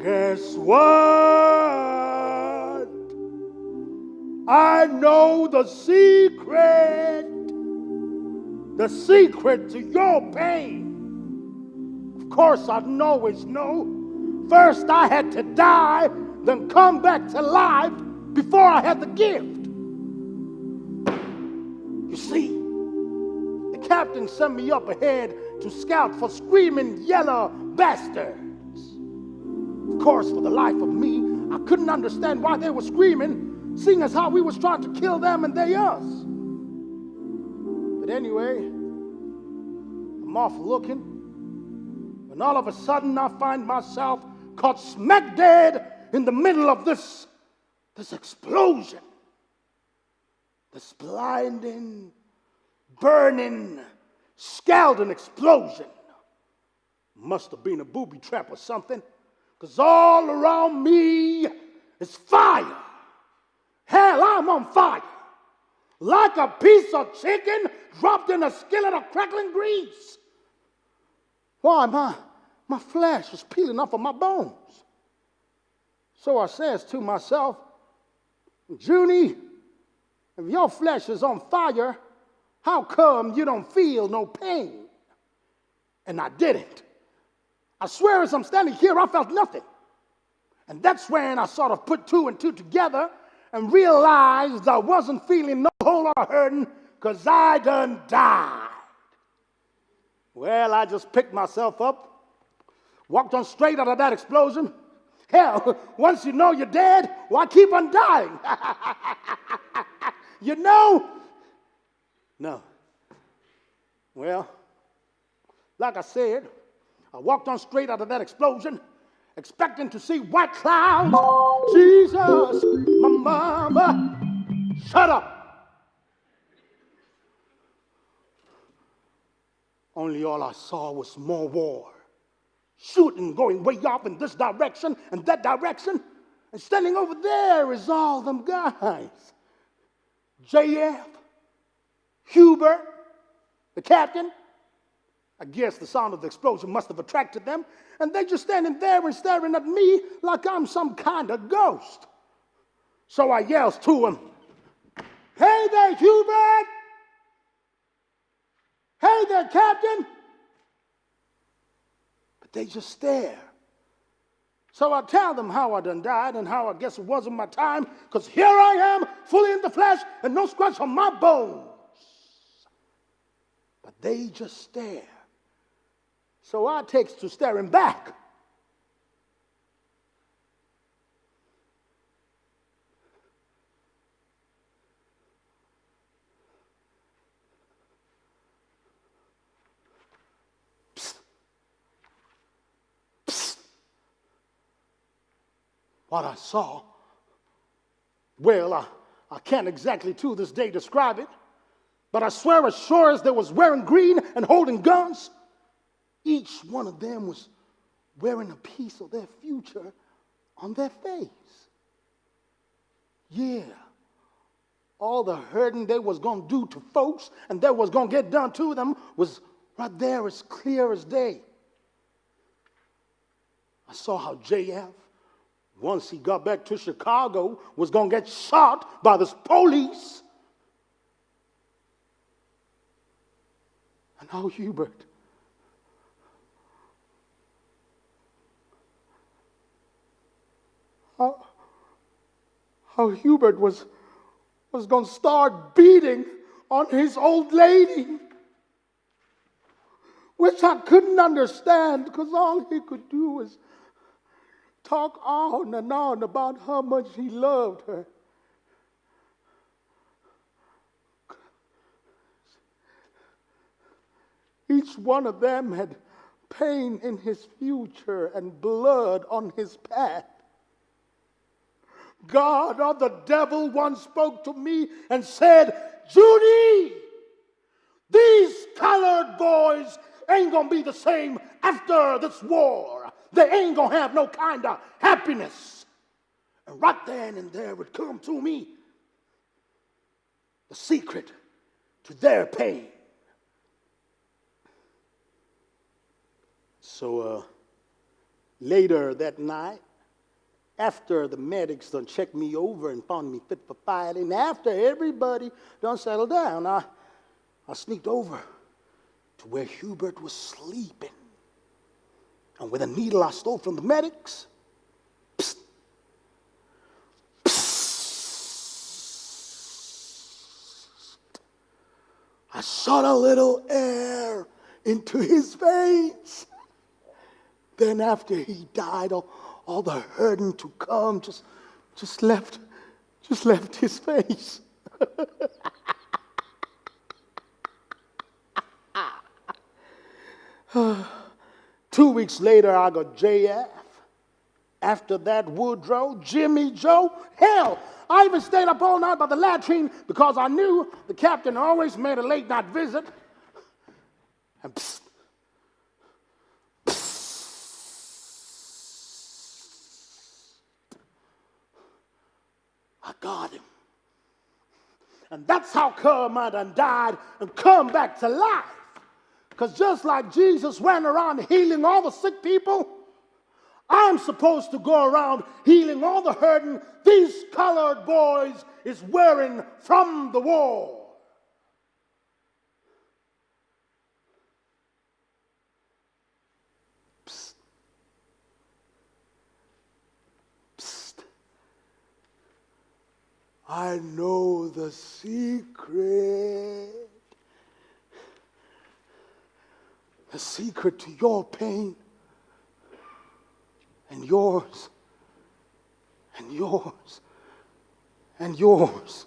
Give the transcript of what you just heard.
Guess what? I know the secret to your pain. Of course, I always know. First I had to die, then come back to life before I had the gift. You see, the captain sent me up ahead to scout for screaming yellow bastards. Of course, for the life of me, I couldn't understand why they were screaming, seeing as how we was trying to kill them and they us. But anyway, I'm off looking, when all of a sudden I find myself caught smack dead in the middle of this explosion. This blinding, burning, scalding explosion. Must have been a booby trap or something, because all around me is fire. Hell, I'm on fire. Like a piece of chicken dropped in a skillet of crackling grease. Why, my flesh is peeling off of my bones. So I says to myself, Junie, if your flesh is on fire, how come you don't feel no pain? And I didn't. I swear as I'm standing here, I felt nothing. And that's when I sort of put two and two together and realized I wasn't feeling no whole lot of hurting because I done died. Well, I just picked myself up, walked on straight out of that explosion. Hell, once you know you're dead, why keep on dying? You know? No. Well, like I said, I walked on straight out of that explosion, expecting to see white clouds. Jesus, my mama, shut up. Only all I saw was more war. Shooting going way off in this direction and that direction. And standing over there is all them guys. JF, Hubert, the captain. I guess the sound of the explosion must have attracted them. And they just standing there and staring at me like I'm some kind of ghost. So I yells to them, "Hey there, Hubert! Hey there, Captain!" But they just stare. So I tell them how I done died and how I guess it wasn't my time, because here I am, fully in the flesh and no scratch on my bones. But they just stare. So I takes to staring back. What I saw, well, I can't exactly to this day describe it, but I swear as sure as they was wearing green and holding guns, each one of them was wearing a piece of their future on their face. Yeah, all the hurting they was going to do to folks and that was going to get done to them was right there as clear as day. I saw how JF, once he got back to Chicago, was going to get shot by the police. And how Hubert, how Hubert was going to start beating on his old lady, which I couldn't understand because all he could do was talk on and on about how much he loved her. Each one of them had pain in his future and blood on his path. God or the devil once spoke to me and said, "Judy, these colored boys ain't gonna be the same after this war. They ain't gonna have no kind of happiness." And right then and there would come to me the secret to their pain. So later that night, after the medics done checked me over and found me fit for fight, and after everybody done settled down, I sneaked over to where Hubert was sleeping. And with a needle I stole from the medics, psst, psst, I shot a little air into his veins. Then after he died, all the hurting to come just left his face. 2 weeks later, I got JF. After that, Woodrow, Jimmy, Joe. Hell, I even stayed up all night by the latrine because I knew the captain always made a late night visit. And psst, I got him. And that's how Kermit done died and come back to life. Because just like Jesus went around healing all the sick people, I'm supposed to go around healing all the hurting these colored boys is wearing from the war. Psst. Psst. I know the secret. The secret to your pain and yours and yours and yours